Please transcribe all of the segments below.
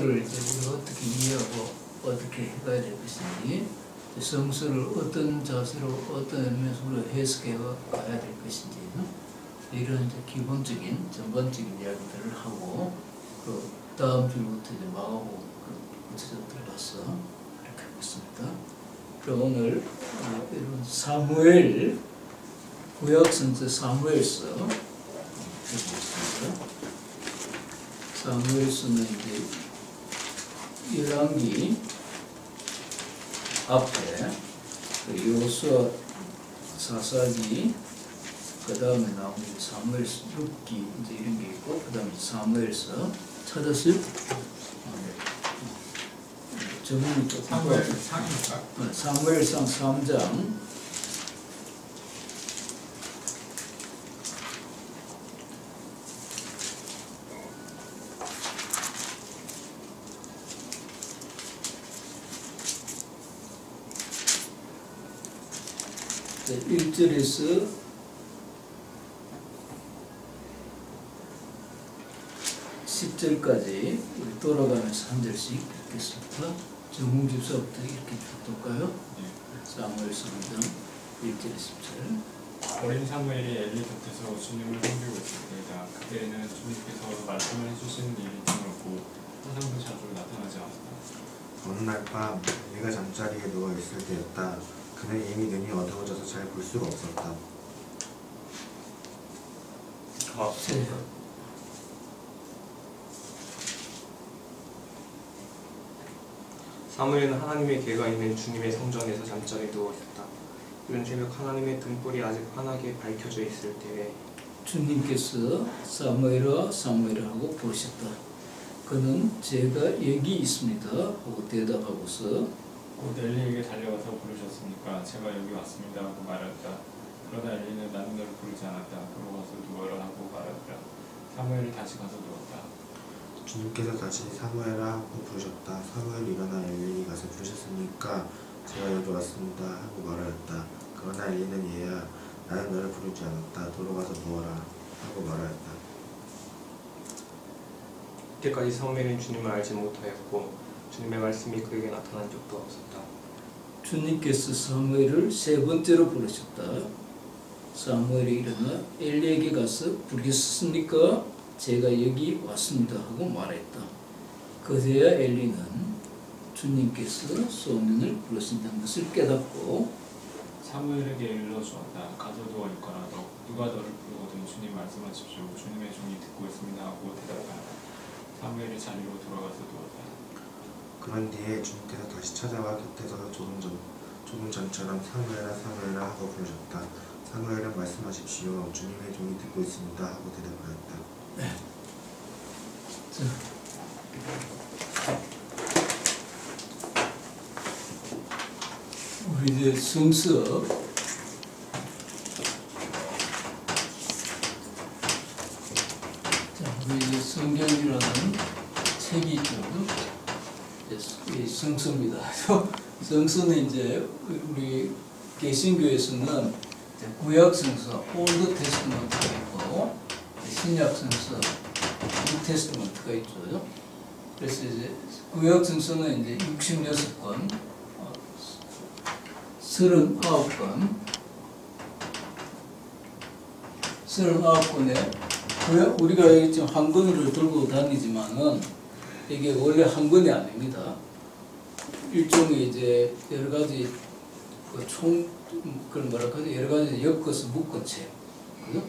성서를 이제 우리가 어떻게 이해하고 어떻게 해가야 될 것인지, 성서를 어떤 자세로 어떤 의미에서 우리가 해석해 가야 될 것인지, 이런 이제 기본적인 전반적인 이야기들을 하고, 그 다음 주부터 이제 마가복음 구체적으로 들어가서 그렇게 하겠습니다. 그럼 오늘 이런 사무엘 구약 성서 사무엘서 보겠습니다. 사무엘서는 이제 열왕기 앞에 여호수아 사사기, 그 다음에 나오는 사무엘서 6기 이제 이런 게 있고, 그 다음에 사무엘서 찾았어요? 저분이 또 사무엘상입니까? 사무엘상 3장 1절에서 10절까지 돌아가면서 한 절씩 읽겠습니다. 정웅 집사부터 이렇게 쭉 볼까요? 사무엘서 3장 1절에서 10절. 어린 사무엘이 엘리 곁에서 주님을 섬기고 있을 때이다. 그때에는 주님께서 말씀을 해주시는 일이 드물었고 화상도 자주 나타나지 않았다. 어느 날 밤 엘리가 잠자리에 누워 있을 때였다. 그는 이미 눈이 어두워져서 잘 볼 수가 없었다. 사무엘은 하나님의 계가 있는 주님의 성전에서 잠자리에 누워 있었다. 이른 새벽 하나님의 등불이 아직 환하게 밝혀져 있을 때에 주님께서 사무엘아 사무엘아 하고 부르셨다. 그는 제가 여기 있습니다 하고 대답하고서 곧 엘리에게 달려가서 부르셨으니까 제가 여기 왔습니다 하고 말했다. 그러나 엘리는 나는 너를 부르지 않았다. 들어가서 누워라 하고 말했다. 사무엘이 다시 가서 누웠다. 주님께서 다시 사무엘아 하고 부르셨다. 사무엘이 일어나 엘리에게 가서 부르셨으니까 제가 여기 왔습니다 하고 말하였다. 그러나 엘리는 얘야 나는 너를 부르지 않았다. 돌아가서 누워라 하고 말하였다. 그때까지 사무엘은 주님을 알지 못하였고 주님의 말씀이 그에게 나타난 적도 없었다. 주님께서 사무엘을 세 번째로 부르셨다. 사무엘이 일어나 엘리에게 가서 부르셨습니까? 제가 여기 왔습니다 하고 말했다. 그제야 엘리는 주님께서 소문을 부르신다는 것을 깨닫고 사무엘에게 일러 주었다. 가서 누워 있거라. 누가 너를 부르거든 주님 말씀하십시오. 주님의 종이 듣고 있습니다 하고 대답하였다. 사무엘이 자리로 돌아가서 누웠다. 그런 뒤에 주님께서 다시 찾아와 곁에서 조금 전처럼 사무엘아 사무엘아 하고 부르셨다. 사무엘은 말씀하십시오. 주님의 종이 듣고 있습니다 하고 대답하였다. 네. 우리 이제 성서 우리 이제 성경이라는 책이 있죠. 이 성서입니다. 성서는 이제 우리 개신교에서는 구약 성서, 올드 테스트먼트가 있고 신약 성서, 뉴 테스트먼트가 있죠. 그래서 이제 구약 성서는 이제 66권, 39권, 39권에 우리가 지금 한 권을 들고 다니지만은 이게 원래 한 권이 아닙니다. 일종의 이제 여러 가지 그런 뭐랄까 여러 가지 엮어서 묶은 책, 그죠?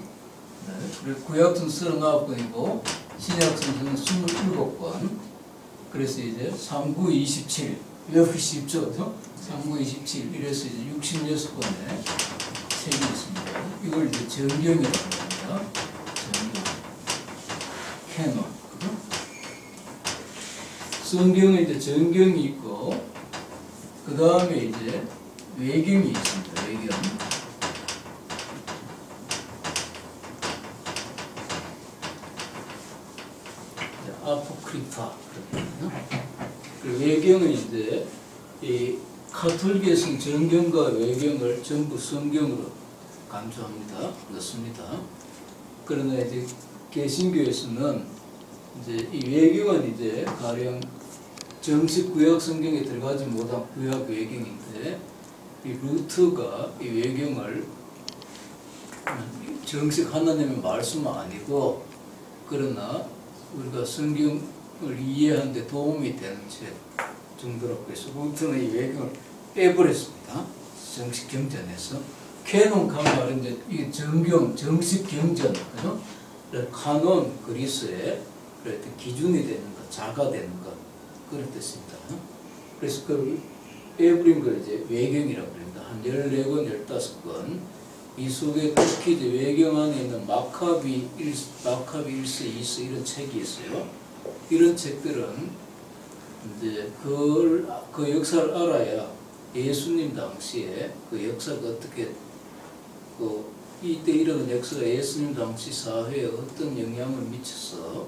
네. 구약성서는 39권이고 신약성서는 27권. 그래서 이제 39, 27 옆이 쉽죠, 그죠? 39, 27 이래서 이제 66권의 책이 있습니다. 이걸 이제 정경이라고 합니다. 정경, 캐논. 성경에 이제 정경이 있고, 그 다음에 이제 외경이 있습니다. 외경. 아포크리파. 그 외경은 이제 이 카톨릭에서는 정경과 외경을 전부 성경으로 간주합니다. 그렇습니다. 그러나 이제 개신교에서는 이제 이 외경은 이제 가령 정식 구약 성경에 들어가지 못한 구약 외경인데 이 루트가 이 외경을 정식 하나님의 말씀은 아니고 그러나 우리가 성경을 이해하는 데 도움이 되는 책 정도라고 해서 루트는 이 외경을 빼버렸습니다. 정식 경전에서 캐논 말은 이제 이 정식 경전, 그죠? 카논 그리스의 기준이 되는 것, 자가 되는 것 그런 뜻입니다. 그래서 그 빼버린 걸 이제 외경이라고 합니다. 한 14권, 15권. 이 속에 특히 이제 외경 안에 있는 마카비 1서, 2서 이런 책이 있어요. 이런 책들은 이제 그 역사를 알아야 예수님 당시에 그 역사가 어떻게 이때 일어난 역사가 예수님 당시 사회에 어떤 영향을 미쳐서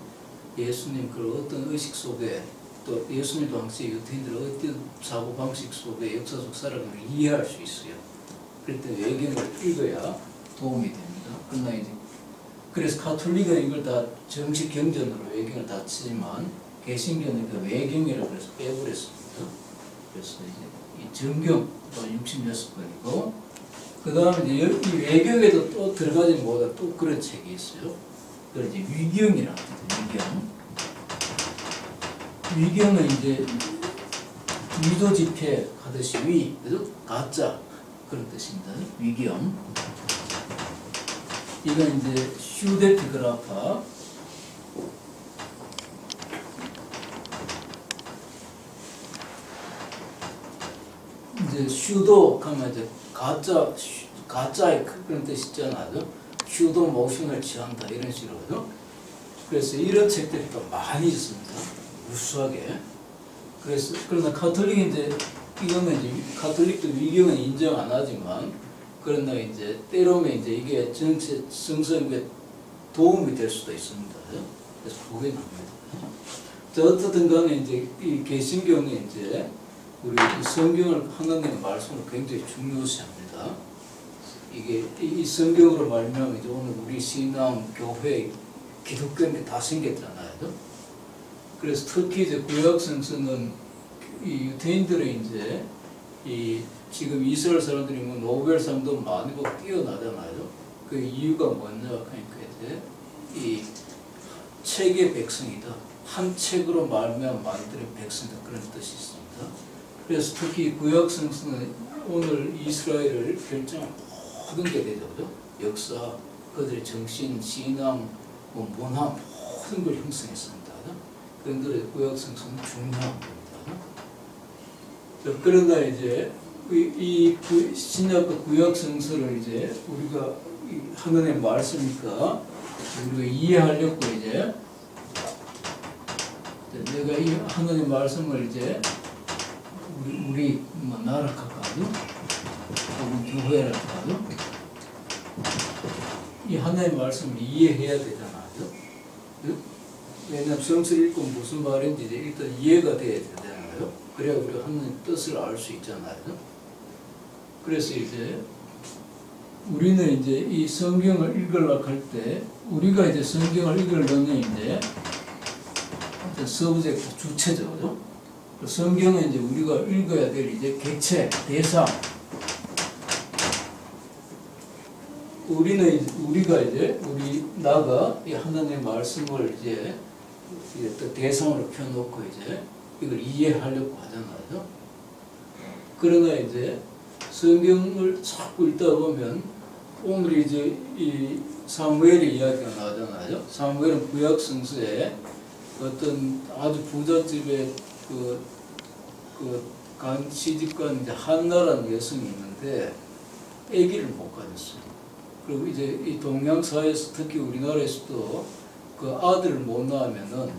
예수님 그 어떤 의식 속에 또 예수님 당시 유태인들 어떤 사고방식 속에 역사 속 살아가는 걸 이해할 수 있어요. 그럴 때 외경을 읽어야 도움이 됩니다. 그러나 이제 그래서 가톨릭은 이걸 다 정식 경전으로 외경을 다 치지만 개신교는 그 외경이라고 해서 빼버렸습니다. 그래서 이제 이 정경 또 66권이고 그 다음에 이제 이 외경에도 또 들어가지 못한 또 그런 책이 있어요. 그걸 이제 위경이라고 합니다. 위경은 이제 위도 집회 하듯이 그래서 가짜 그런 뜻입니다. 위경. 이건 이제 슈데피그라파. 이제 슈도 하면 이제 가짜의 그런 뜻이 있잖아요. 슈도 모션을 취한다 이런 식으로. 그래서 이런 책들이 또 많이 있습니다. 우수하게. 그래서 그러나 가톨릭이 이제 이거는 이제 가톨릭도 위경은 인정 안 하지만 그러나 이제 때로는 이제 이게 전체 성서에 도움이 될 수도 있습니다. 그래서 보게 납니다. 어떻든 간에 이제 이 개신교는 이제 우리 성경을 하나님의 말씀을 굉장히 중요시합니다. 이게 이 성경으로 말미암아 이제 오늘 우리 신앙, 교회, 기독교인이 다 생겼잖아요. 그래서 특히 이제 구약 성서는 이 유태인들은 이제 이 지금 이스라엘 사람들이 뭐 노벨상도 많이 받고 뛰어나잖아요. 그 이유가 뭐냐 하니까 이제 이 책의 백성이다. 한 책으로 말미암아 만드는 백성이다 그런 뜻이 있습니다. 그래서 특히 구약 성서는 오늘 이스라엘을 결정한 모든 게 되죠. 역사, 그들의 정신, 신앙, 문화 모든 걸 형성했습니다. 그런데 구약 성서는 중요한 겁니다. 그러나 이제 이 신약과 구약 성서를 이제 우리가 하나님의 말씀이니까 우리가 이해하려고 이제 내가 이 하나님의 말씀을 이제 우리 뭐 나라 가까도 혹은 교회를 가까도 이 하나님의 말씀을 이해해야 되잖아요. 왜냐하면 성서 읽고 무슨 말인지 이제 일단 이해가 돼야 되잖아요. 그래야 우리가 하나님의 뜻을 알 수 있잖아요. 그래서 이제 우리는 이제 이 성경을 읽으려고 할 때 우리가 이제 성경을 읽으려면 이제 서브젝트 주체죠. 성경은 이제 우리가 읽어야 될 이제 객체, 대상. 우리가 이제 나가 이 하나님의 말씀을 이제 또 대상으로 펴놓고 이제 이걸 이해하려고 하잖아요. 그러나 이제 성경을 자꾸 읽다 보면 오늘 이제 이 사무엘의 이야기가 나오잖아요. 사무엘은 구약 성서에 어떤 아주 부잣집의 시집간 이제 한나라는 여성이 있는데 아기를 못 가졌어요. 그리고 이제 이 동양 사회에서 특히 우리나라에서도 그 아들을 못 낳으면은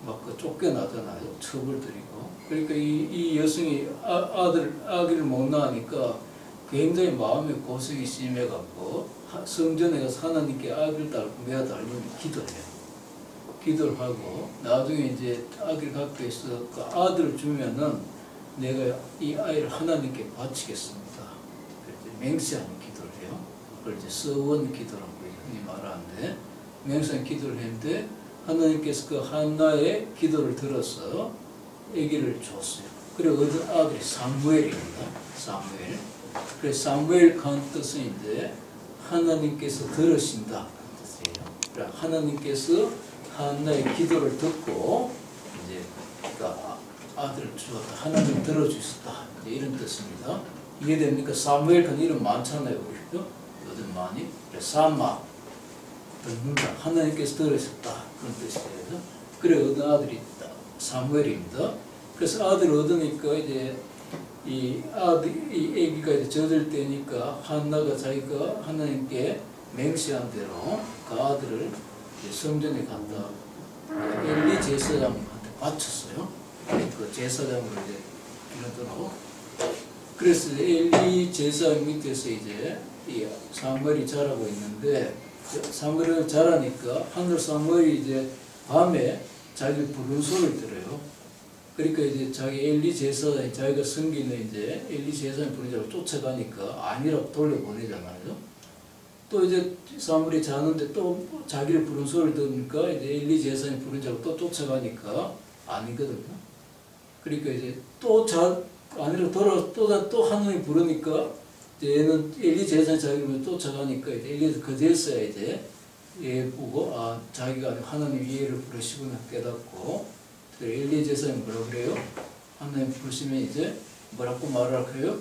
막 쫓겨나잖아요. 처벌드리고. 그러니까 이 여성이 아기를 못 낳으니까 굉장히 마음의 고생이 심해갖고 성전에 가서 하나님께 아기를 달라고 기도해요. 기도를 하고 나중에 이제 아기를 갖고 있어 그 아들을 주면은 내가 이 아이를 하나님께 바치겠습니다. 그래서 맹세하는 기도를 해요. 그걸 이제 서원 기도라고 흔히 말하는데 맹세하는 기도를 했는데 하나님께서 그 한나의 기도를 들어서 아기를 줬어요. 그리고 얻은 아들이 사무엘입니다. 사무엘. 그래서 사무엘 간 뜻은 이제 하나님께서 들으신다 뜻이에요. 그러니까 하나님께서 한나의 기도를 듣고 이제 그러니까 아들을 주었다. 하나님 들어주셨다. 이런 뜻입니다. 이해됩니까? 사무엘 간 이름 많잖아요. 그죠? 요즘 많이. 사마 듣는다. 하나님께서 들으셨다. 그런 뜻이에요. 그래 얻은 아들이 사무엘입니다. 그래서 아들을 얻으니까 이제 이 아기가 이제 젖을 때니까 한나가 자기가 하나님께 맹세한 대로 그 아들을 이제 성전에 갖다 엘리 제사장한테 바쳤어요. 그 제사장으로 이제 기르도록. 그래서 엘리 제사장 밑에서 이제 이 사무엘이 자라고 있는데 사무엘이 자라니까 하늘 사무엘이 이제 밤에 자기 부르는 소리를 들어요. 그러니까 이제 자기 엘리 제사장이 자기가 섬기는 이제 엘리 제사장 부른 자를 쫓아가니까 아니라고 돌려보내잖아요. 또 이제 사무엘이 자는데 또 자기를 부른 소리를 들으니까 이제 엘리 제사장이 부른 자를 또 쫓아가니까 아니거든요. 그러니까 이제 아니라고 또 하나님 부르니까 이제 얘는 엘리 제사장이 자기를 쫓아가니까 이제 엘리 그제서야 이제 얘 보고 자기가 하나님 얘를 부르시구나 깨닫고 엘리 제사장이 뭐라 그래요? 하나님 부르시면 이제 뭐라고 말을 해요?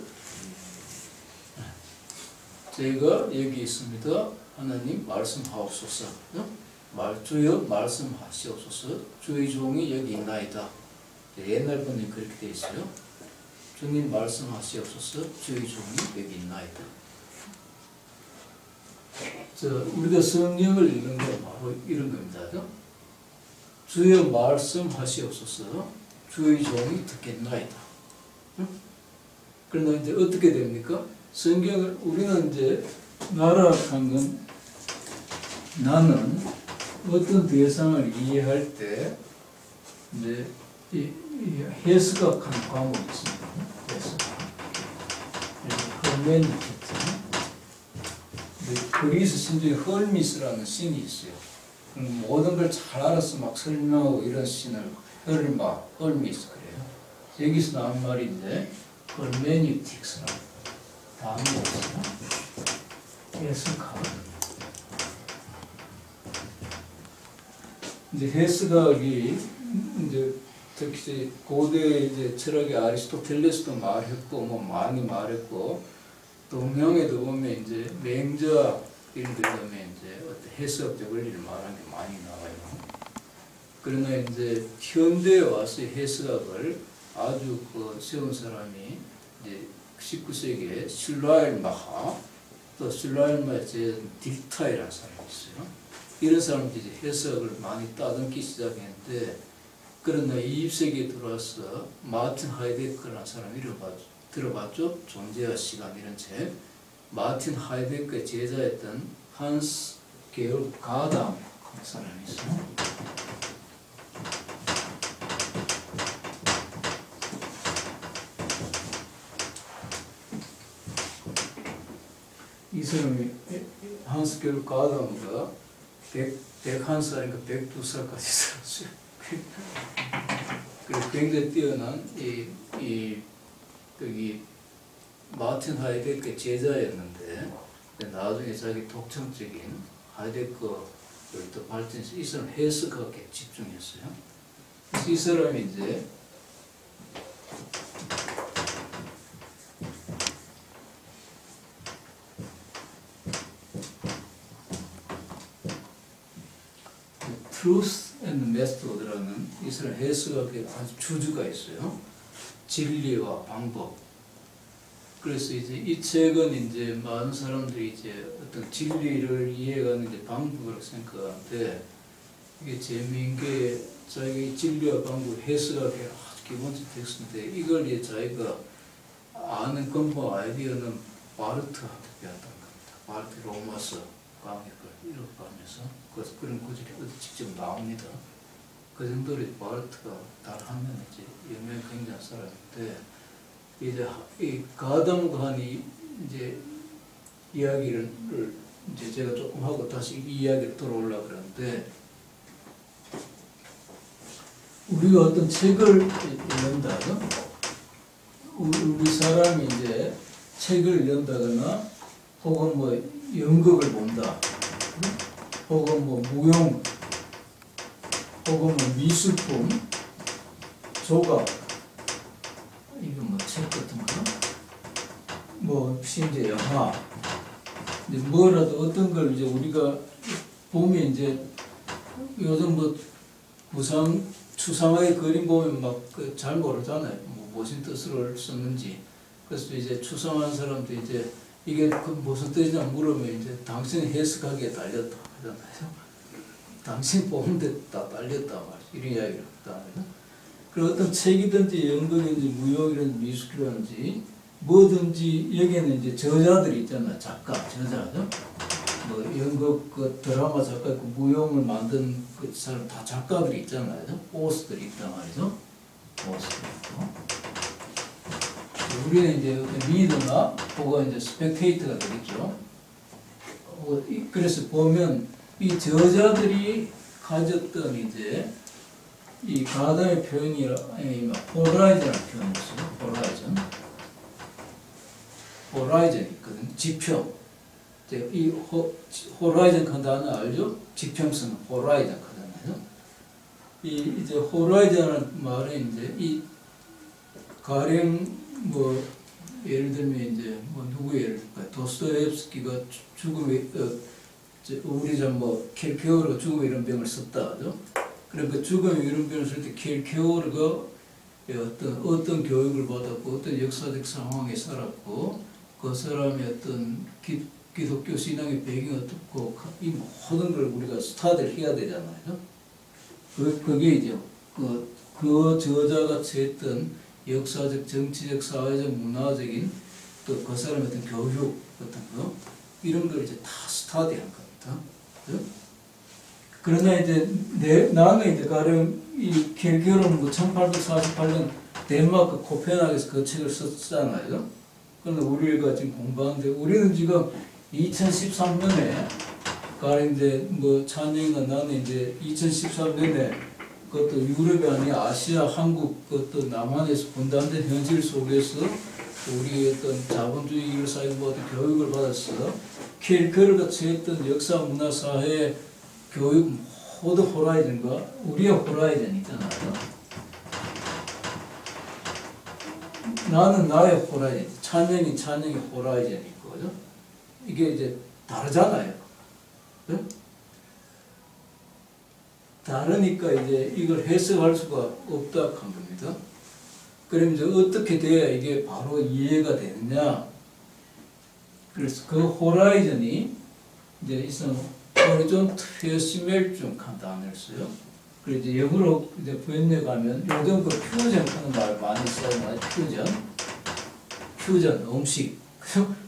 제가 여기 있습니다. 하나님 말씀하옵소서. 주여 말씀하시옵소서. 주의 종이 여기 있나이다. 옛날 번역이 그렇게 되어 있어요. 주님 말씀하시옵소서. 주의 종이 여기 있나이다. 우리가 성경을 읽는 건 바로 이런 겁니다. 주여 말씀하시옵소서. 주의 종이 듣겠나이다. 그러나 이제 어떻게 됩니까? 성경을 우리는 이제 나라한 건 나는 어떤 대상을 이해할 때 이제 이 해석학하는 과목이 있습니다. 해석학. 허메니티스. 그리스 신조에 헐미스라는 신이 있어요. 모든 걸 잘 알아서 막 설명하고 이런 신을 헐미스 그래요. 여기서 나온 말인데 허메니틱스라고 단어가 있어요. 해석학. 이제 해석학이 이제 특히 고대 이제 철학의 아리스토텔레스도 말했고 뭐 많이 말했고 동양에도 보면 이제 맹자 이런 데 보면 이제 어떤 해석적 원리를 말하는 게 많이 나와요. 그러나 이제 현대에 와서 해석학을 아주 세운 사람이 이제 19세기에 슐라일마하 또 슐라일마의 제 딜타이라는 사람이 있어요. 이런 사람들이 이제 해석을 많이 따듬기 시작했는데 그러나 20세기에 들어와서 마틴 하이데거라는 사람 이름 들어봤죠? 존재와 시간 이런 책. 마틴 하이데거의 제자였던 한스 게오르 가담 사람이 있어요. 이 사람이 한스 게오르 가담가 101살인가 102살까지 살았어요. 그래서 굉장히 뛰어난 여기 마틴 하이데거의 제자였는데 나중에 자기 독창적인 하이데거를 또 발전해서 이 사람 해석학에 집중했어요. 그래서 이 사람이 이제 Truth and Method라는 이 사람 해석학의 아주 주주가 있어요. 진리와 방법. 그래서 이제 이 책은 이제 많은 사람들이 이제 어떤 진리를 이해하는 이제 방법으로 생각하는데 이게 재미있는 게 자기 진리와 방법 해석학의 아주 기본적 텍스트인데 이걸 이제 자기가 아는 근본 아이디어는 바르트한테 배웠던 겁니다. 바르트 로마서 강의를 읽어가면서 그런 구절이 어디 직접 나옵니다. 그 정도로 바르트가 달하면 이제 영향이 굉장한 사람인데 이제 이 가담관이 이제 이야기를 이제 제가 조금 하고 다시 이 이야기를 들어오려고 그러는데 우리가 어떤 책을 읽는다. 우리 사람이 이제 책을 읽는다거나 혹은 뭐 연극을 본다. 혹은 뭐 무용 혹은 뭐 미술품, 조각, 이거 뭐 책 같은 거, 뭐 심지어 영화, 이제 뭐라도 어떤 걸 이제 우리가 보면 이제 요즘 뭐 추상의 그림 보면 막 잘 모르잖아요. 뭐 무슨 뜻으로 썼는지. 그래서 이제 추상한 사람도 이제 이게 그 무슨 뜻이냐 물으면 이제 당신이 해석하기에 달렸다 하잖아요. 당신 보는데 다 달렸다 말이야. 이런 이야기를 했다. 그리고 어떤 책이든지 연극이든지 무용이든지 미술이든지 뭐든지 여기에는 이제 저자들이 있잖아요. 작가, 저자죠. 뭐 연극, 그 드라마 작가 있고 무용을 만든 그 사람 다 작가들이 있잖아요. 보스들이 있단 말이죠. 보스들이 있고. 우리는 이제 리더나 혹은 이제 스펙테이터가 되겠죠. 그래서 보면 이 저자들이 가졌던 이제 이 가담의 표현이 호라이즌이라는 표현이 있어요. 호라이즌이 있거든. 지평. 이 호라이즌 그 단어 알죠? 지평선 호라이즌 그 단어죠. 이제 호라이즌이라는 말은 이제 이 가령 뭐 예를 들면 이제 뭐 누구 예를 들까? 도스토옙스키가 죽음의 우리 뭐 킬케오르가 죽음의 이런 병을 썼다 하죠. 그러니까 죽음의 이런 병을 쓸 때 킬케오르가 어떤 교육을 받았고 어떤 역사적 상황에 살았고 그 사람의 어떤 기독교 신앙의 배경이 어떻고 이 모든 걸 우리가 스타디를 해야 되잖아요. 그게 이제 그 저자가 취했던 역사적, 정치적, 사회적, 문화적인 또 그 사람의 어떤 교육 같은 거 이런 걸 이제 다 스타디한 겁니다. 그죠? 그러나 이제 나는 이제 가령 이 킬케오르는 1848년 덴마크 코펜하겐에서 그 책을 썼잖아요. 그런데 우리가 지금 공부하는데 우리는 지금 2013년에 가령 이제 뭐 찬영이가 나는 이제 2013년에 그것도 유럽이 아니라 아시아, 한국, 그것도 남한에서 분단된 현실 속에서 우리 어떤 자본주의 사회보다 교육을 받았어. 킬케오르가 취했던 역사, 문화, 사회, 교육 모두 호라이즌과 우리의 호라이즌 있잖아요. 나는 나의 호라이즌, 찬영이 호라이즌이 있고, 그죠? 이게 이제 다르잖아요. 그죠? 다르니까 이제 이걸 해석할 수가 없다 한 겁니다. 그럼 이제 어떻게 돼야 이게 바로 이해가 되느냐? 그래서 그 호라이즌이 이제 있으면 호리존트 페시멜중 한 단어를 써요. 그리고 이제 영어로 이제 번역에 가면 요즘 그 퓨전 하는 말 많이 써요. 퓨전 음식.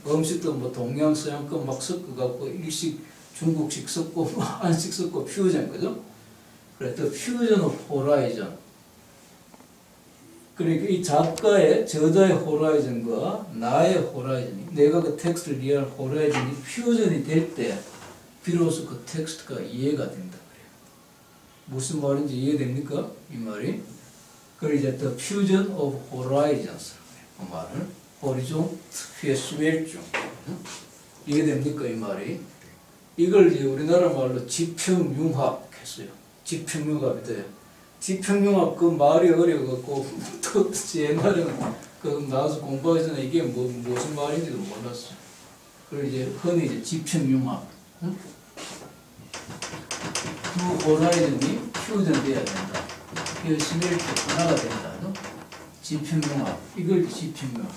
음식도 뭐 동양 서양껏 막 섞어갖고 일식 중국식 섞고 한식 섞고 퓨전 그죠? 그래서 퓨전 오브 호라이즌. 그러니까 이 작가의 저자의 호라이즌과 나의 호라이즌이 내가 그 텍스트를 이해할 호라이즌이 퓨전이 될 때 비로소 그 텍스트가 이해가 된다 그래요. 무슨 말인지 이해됩니까? 이 말이. 그걸 이제 The Fusion of Horizons 그 말을 호리존트 페시멜중 이해됩니까? 이 말이. 이걸 이제 우리나라 말로 지평융합 했어요. 지평융합이 돼요. 지평융합 그 말이 어려워갖고 또 옛날에는 그 나와서 공부하기 전에 이게 무슨 말인지도 몰랐어요. 그리고 이제 흔히 이제 지평융합 두 호라이즌이 퓨전돼야 된다. 페시멜중 하나가 된다. 지평융합 이걸 지평융합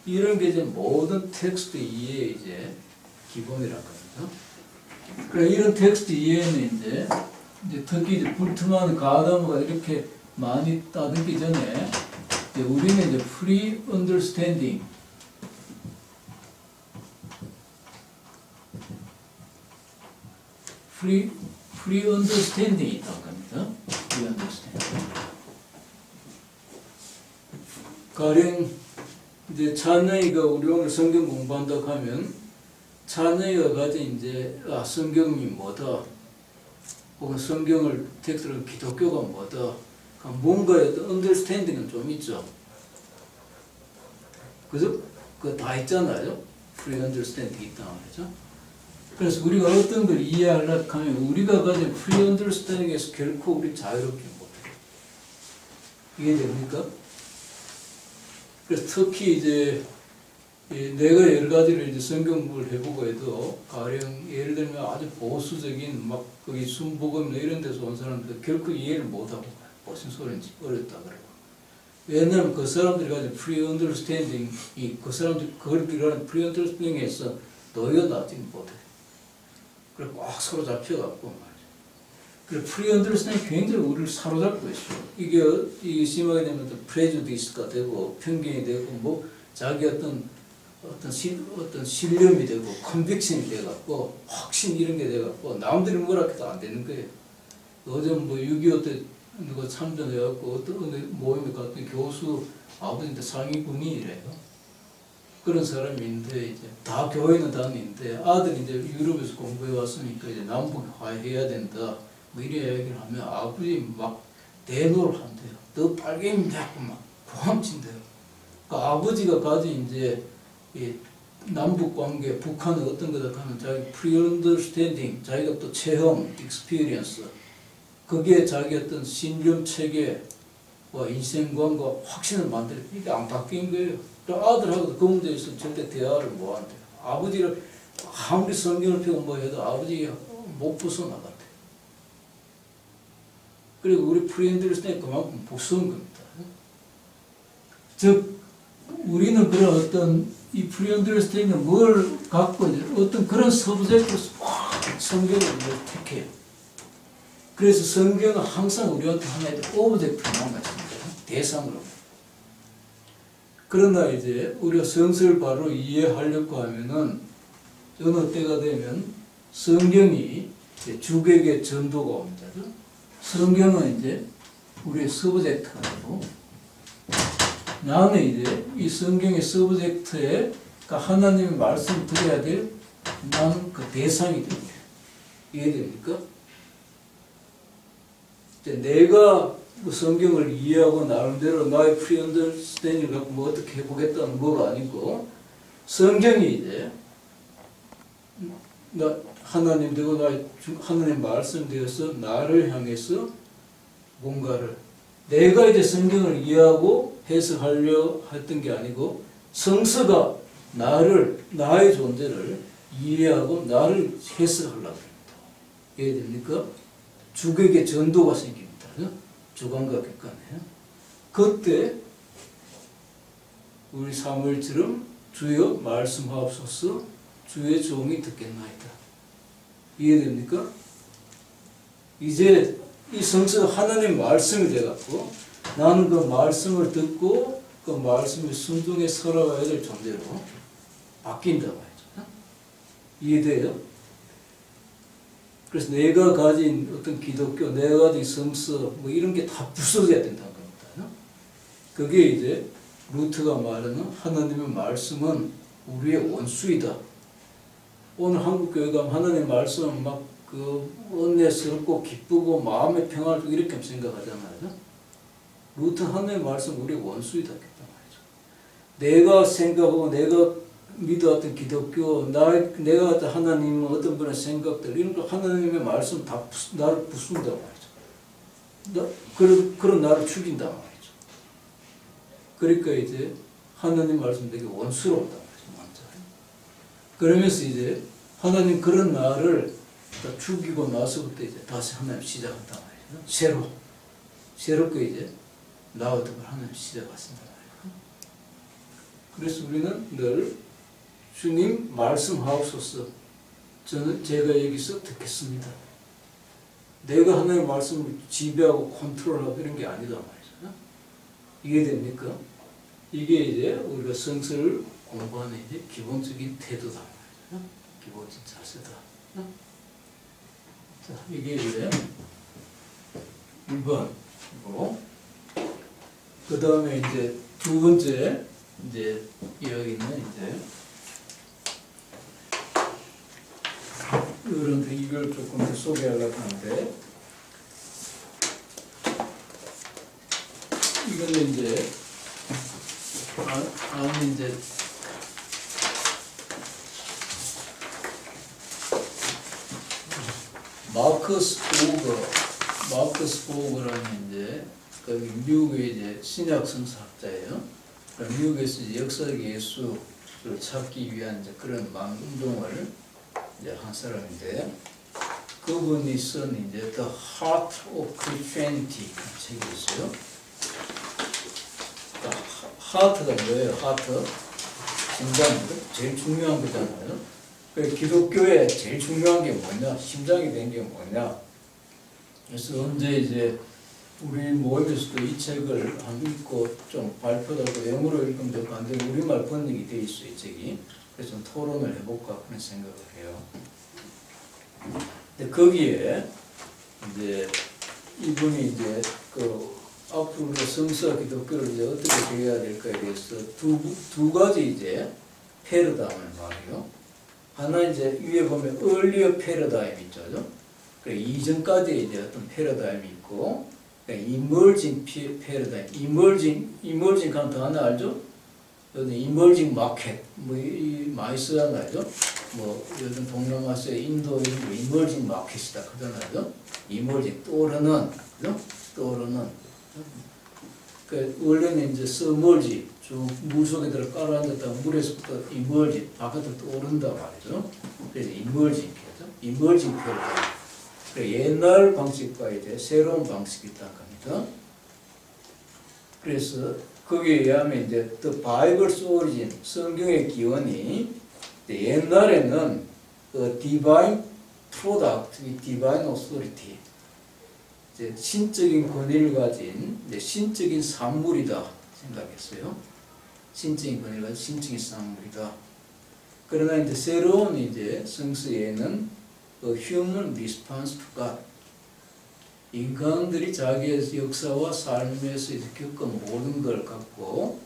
이런 게 이제 모든 텍스트 이해의 이제 기본이라고 합니다. 그래 이런 텍스트 이해는 이제 특히 이제 불투명한 가담어가 이렇게 많이 따르기 전에 이제 우리는 이제 free understanding free understanding이 있다고 합니다. free understanding. 가령 이제 찬영이가 우리 오늘 성경 공부한다고 하면 찬영이가 가진 이제 성경이 뭐다 혹은 성경을 텍스트로 기독교가 뭐다 뭔가에 어떤 언더스탠딩은 좀 있죠. 그죠? 그거 다 있잖아요. 프리 언더스탠딩이 있단 말이죠. 그래서 우리가 어떤 걸 이해하려고 하면 우리가 가진 프리 언더스탠딩에서 결코 우리 자유롭지 못해요. 이해됩니까? 그래서 특히 이제 내가 여러 가지를 이제 성경 공부를 해보고 해도 가령 예를 들면 아주 보수적인 막 거기 순복음이나 이런 데서 온 사람들 결코 이해를 못하고 무슨 소리인지 어렵다 그러고. 왜냐하면 그 사람들이 가진 프리 언더스탠딩이 그 사람들이 그걸 가진 프리 언더스탠딩에서 놓여나지 못해요. 그래 꽉 서로 잡혀갖고 말이죠. 그래 프리 언더스탠딩이 굉장히 우리를 사로잡고 있어요. 이게 심하게 되면 프레주디스가 되고 편견이 되고 뭐 자기 어떤 신념이 되고 컨빅션이 돼갖고 확신 이런 게 돼갖고 남들이 뭐라 해도 안 되는 거예요. 요즘 뭐 6.25 때 누가 참전해갖고 어떤 모임에 갔더니 교수 아버지인데 상위 군인이래요. 그런 사람이 있는데 이제 다 교회는 다니는데 아들이 이제 유럽에서 공부해 왔으니까 이제 남북 화해해야 된다 뭐 이런 이야기를 하면 아버지 막 대노를 한대요. 너 빨갱이 자꾸 막 고함친대요. 그러니까 아버지가 가진 이제 이 남북 관계, 북한은 어떤 거다 하면 자기 프리 언더스탠딩, 자기가 또 체험, 익스피리언스, 거기에 자기 어떤 신념 체계와 인생관과 확신을 만들 이게 안 바뀐 거예요. 아들하고도 그 문제에서 절대 대화를 못 한대요. 아버지를 아무리 성경을 펴고 뭐 해도 아버지가 못 벗어나갔대요. 그리고 우리 프리 언더스탠딩 그만큼 무서운 겁니다. 즉 우리는 그런 어떤 이 프리 언더스탠딩은 뭘 갖고 어떤 그런 서브젝트로 성경을 택해요. 그래서 성경은 항상 우리한테 하나의 오브젝트만 있습니다. 대상으로. 그러나 이제 우리가 성서를 바로 이해하려고 하면은 어느 때가 되면 성경이 주객의 전도가 옵니다. 성경은 이제 우리의 서브젝트가 되고 나는 이제 이 성경의 서브젝트에 그러니까 하나님의 말씀을 들어야 될 나는 그 대상이 됩니다. 이해됩니까? 내가 그 성경을 이해하고 나름대로 나의 프리 언더스탠딩을 갖고 뭐 어떻게 해보겠다는 뭐가 아니고 성경이 이제 나 하나님 되고 나의 하나님 말씀 되어서 나를 향해서 뭔가를 내가 이제 성경을 이해하고 해석하려 했던 게 아니고 성서가 나의 존재를 이해하고 나를 해석하려고 합니다. 이해됩니까? 주객의 전도가 생깁니다. 주관과 객관에. 그때 우리 사무엘처럼 주여 말씀하옵소서 주의 종이 듣겠나이다. 이해됩니까? 이제 이 성서가 하나님의 말씀이 돼갖고 나는 그 말씀을 듣고 그 말씀에 순종해 살아가야 될 존재로 바뀐다 말이죠. 이해돼요? 그래서 내가 가진 어떤 기독교, 내가 가진 성서 뭐 이런 게 다 부서져야 된다는 겁니다. 그게 이제 루트가 말하는 하나님의 말씀은 우리의 원수이다. 오늘 한국 교회 가면 하나님의 말씀은 막 그 은혜스럽고 기쁘고 마음의 평화를 주고 이렇게 생각하잖아요. 루트는 하나님의 말씀은 우리의 원수이다 했단 말이죠. 내가 생각하고 내가 믿어왔던 기독교, 내가 어떤 하나님 어떤 분의 생각들 이런 거 하나님의 말씀 다 나를 부순단 말이죠. 그런 나를 죽인단 말이죠. 그러니까 이제 하나님 말씀 되게 원수로웠단 말이죠. 먼저. 그러면서 이제 하나님 그런 나를 죽이고 나서부터 이제 다시 하나님 시작한단 말이죠. 새롭게 이제 나왔던 걸 하나님 시작하신단 말이죠. 그래서 우리는 늘 주님 말씀하옵소서 저는 제가 여기서 듣겠습니다. 내가 하나님의 말씀을 지배하고 컨트롤하고 이런 게 아니다 말이죠. 이해됩니까? 이게 이제 우리가 성서를 공부하는 이제 기본적인 태도다 말이죠. 기본적인 자세다. 자, 이게 이제 1번이고 그 다음에 이제 두 번째 이제 이야기는 이제 여러분들 이걸 조금 더 소개하려고 하는데 이거는 이제 이제 마커스 보거라는 이제 그 미국의 이제 신약 성서학자예요. 그러니까 미국에서 이제 역사적 예수를 찾기 위한 이제 그런 많은 운동을 이제 한 사람인데, 그분이 쓴 이제 The Heart of Christianity 책이 있어요. 그러니까 하트가 뭐예요? 하트? 심장이죠. 제일 중요한 거잖아요. 그래서 기독교에 제일 중요한 게 뭐냐? 심장이 된 게 뭐냐? 그래서 언제 이제 우리 모임에서도 이 책을 한 읽고 좀 발표하고 영어로 읽으면 될 거 안 되고 우리말 번역이 돼 있어요, 이 책이. 그래서 좀 토론을 해볼까 그런 생각을 해요. 근데 거기에 이제 이분이 이제 그 앞으로 성서 기독교를 이제 어떻게 되어야 될까에 대해서 두 가지 이제 패러다임을 말해요. 하나 이제 위에 보면 earlier 패러다임 있죠, 그 이전까지 이제 어떤 패러다임이 있고, emerging 패러다임, emerging 하는 단어 알죠? emerging market 많이 쓰잖아요. 뭐 요즘 동남아시아 인도 emerging market이다 그러잖아요. emerging 떠오르는, 그죠? 떠오르는. 그 원래는 이제 submerge, 물 속에 들어 깔아앉았다가 물에서부터 emerge, 바깥으로 떠오른다 말이죠. 그래서 emerging 패러다임. 옛날 방식과 이제 새로운 방식이 있다는 겁니다. 그래서 거기에 의하면 이제 The Bible's origin, 성경의 기원이 옛날에는 그 divine product, divine authority, 이제 신적인 권위를 가진 이제 신적인 산물이다 생각했어요. 신적인 권위를 가진 신적인 산물이다. 그러나 이제 새로운 이제 성서에는 human response to God, 인간들이 자기의 역사와 삶에서 겪은 모든 걸 갖고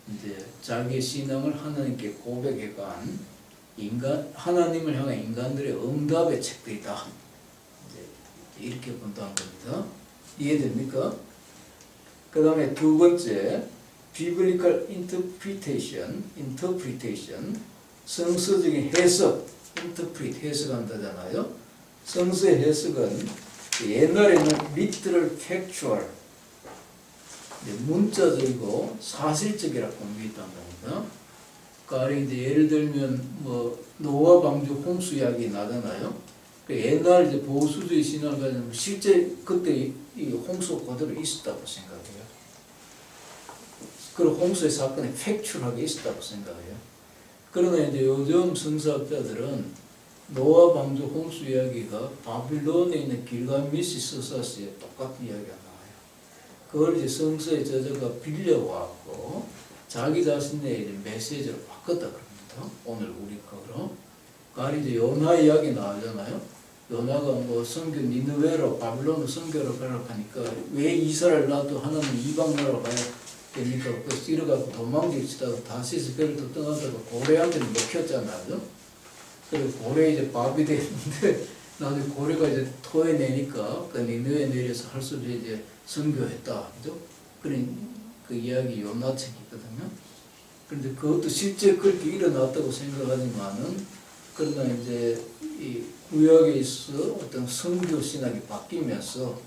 이제 자기의 신앙을 하나님께 고백해간 하나님을 향한 인간들의 응답의 책들이다. 이제 이렇게 본다는 겁니다. 이해됩니까? 그 다음에 두 번째, biblical interpretation, 성서적인 해석, interpret, 해석한다잖아요. 성서의 해석은 옛날에는 literal, factual, 문자적이고 사실적이라고 공부했다는 겁니다. 그러니까 이제 예를 들면 뭐 노아 방주 홍수 이야기 나잖아요. 옛날 이제 보수주의 신앙을 가지면 실제 그때 이 홍수 그대로 있었다고 생각해요. 그리고 홍수의 사건이 팩츄얼하게 있었다고 생각해요. 그러나 이제 요즘 성서학자들은 노아 방주 홍수 이야기가 바빌론에 있는 길가메시 서사시에 똑같은 이야기가 나와요. 그걸 이제 성서의 저자가 빌려왔고 자기 자신의 이제 메시지로 바꿨다 그럽니다. 오늘 우리 거로. 그러니까 이제 요나 이야기 나오잖아요. 요나가 뭐 선교 니느웨로 바빌론으로 선교를 가려고 하니까 왜 이스라엘 놔도 하나님 이방 나라로 가야 되니까 그래서 이래갖고 도망치다가 다시스 배를 또 떠나다가 고래한테 먹혔잖아요. 그리고 고래 이제 밥이 됐는데 나중에 고래가 이제 토해내니까 그 니느웨에 내려서 할 수 없이 이제 선교했다, 그죠? 그런 그 이야기 요나 책이 있거든요. 그런데 그것도 실제 그렇게 일어났다고 생각하지만은 그러나 이제 이 구약에 있어 어떤 선교 신학이 바뀌면서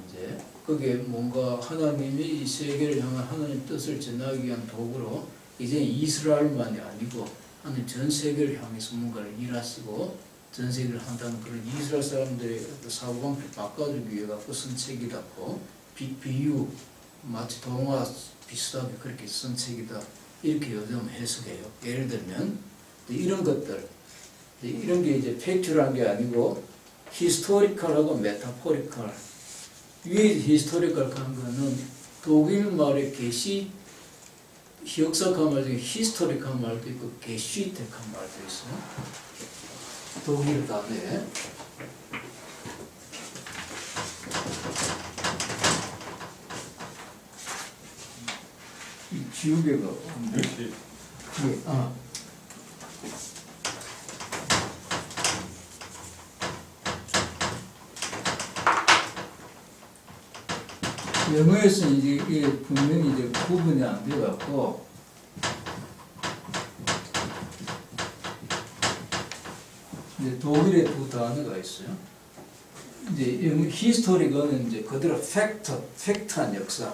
이제 그게 뭔가 하나님이 이 세계를 향한 하나님 뜻을 전하기 위한 도구로 이제 이스라엘만이 아니고 하나님 전 세계를 향해서 뭔가를 일하시고 전 세계를 한다는 그런 이스라엘 사람들의 사고방식을 바꿔주기 위해 갖고 쓴 책이라고 비유 마치 동화 비슷하게 그렇게 쓴 책이다 이렇게 요즘 해석해요. 예를 들면 이런 것들 이런 게 이제 팩트라는 게 아니고 히스토리컬하고 메타포리컬. 위에 히스토리컬 한 거는 독일 말의 게시 역사한 말 중에 히스토리컬 말도 있고 게시텍한 말도 있어요. 독일 단에 이 지우개가 없는데 영어에서는 이게 분명히 이제 구분이 안 돼갖고 이제 독일에 두 단어가 있어요. 이제 영어 히스토리는 이제 그대로 팩트한 역사,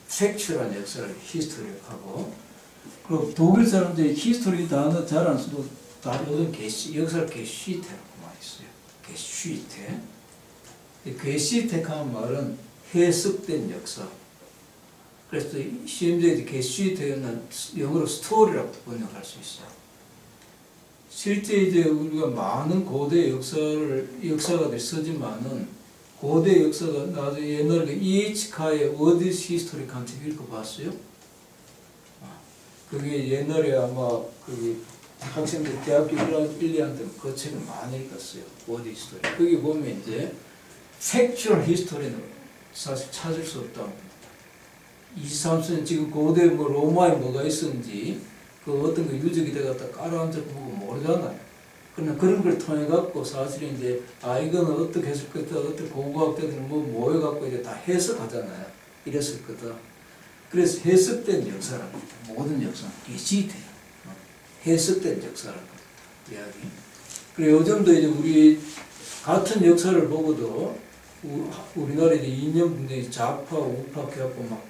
팩츄얼한 역사를 히스토리하고, 그리고 독일 사람들이 히스토리 단어 잘 안 쓰고 다 요즘 역사를 게슈테라고 많이 써요. 게슈테. 게슈테라는 말은 해석된 역사. 그래서 심지어 게슈테는 영어로 스토리라고 번역할 수 있어요. 실제 이제 우리가 많은 고대 역사가들 쓰지만은 고대 역사가 나중에 옛날에 E.H. 카의 What is History 간책 읽어봤어요? 그게 옛날에 아마 그 학생들 대학교 1, 2학년 때 그 책을 많이 읽었어요. What is History. 거기 보면 이제 팩츄얼 히스토리는 사실 찾을 수 없다. 23세는 지금 고대 뭐 로마에 뭐가 있었는지 그 어떤 거 유적이 돼갖다 깔아앉아 보고 모르잖아요. 그러나 그런 걸 통해 갖고 사실 이제 이거는 어떻게 했을 거다, 어떻게 고고학자들이 뭐 모여갖고 이제 다 해석하잖아요. 이랬을 거다. 그래서 해석된 역사라는 거죠. 모든 역사는 게시돼요. 해석된 역사라는 거죠. 이야기. 그리고 요즘도 이제 우리 같은 역사를 보고도 우리나라 이제 이념 분쟁이 좌파, 우파 해갖고 막